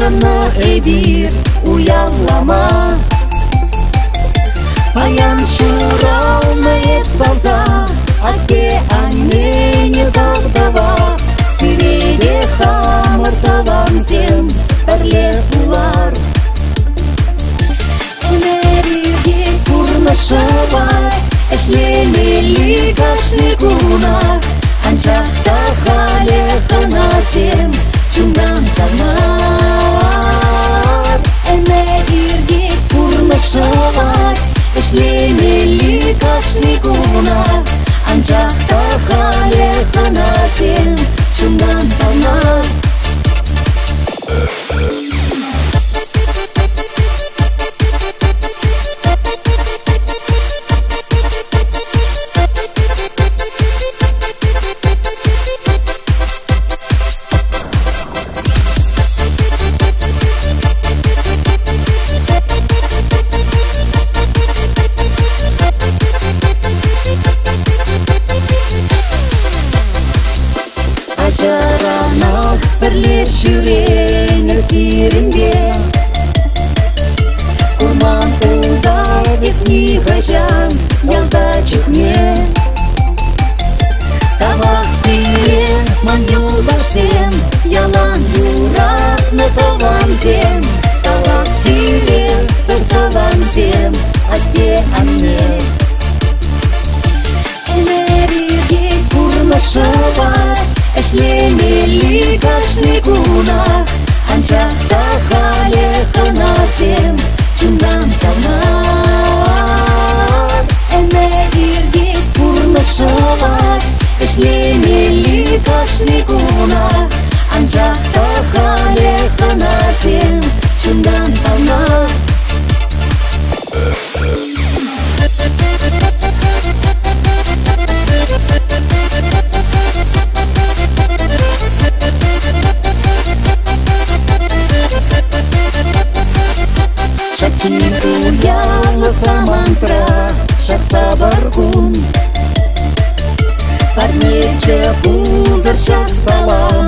Шыны эбир уяллама. Паян шырауны ет салза, атте аннене дағдава. Сиреде хамыр таван зем, бірле булар. Энерге курнышы бар, эшлемели кашны гунах. Анчақта хале хана зем, чунган санар. Энерге курнышы бар, эшлемели кашны гунах. Анчақта хале хана зем, чунган санар. Ажаранақ бірлес жүреңір сирінге. Курман ұлда векни ғажан ялда чықне. Тавақ сирен ман юлдаш сен, ялан юрақны таван зем. Тавақ сирен бір таван зем, атте анне. Энерге курнышы бар, эшлемели кашны гунах. Анчақта хале хана зем, чунган санар. Энерге курнышы бар, эшлемели кашны гунах. Анчақта хале хана зем, чунган санар. Уяны самантра, шақса баргун. Парнече булдыр шақ салам.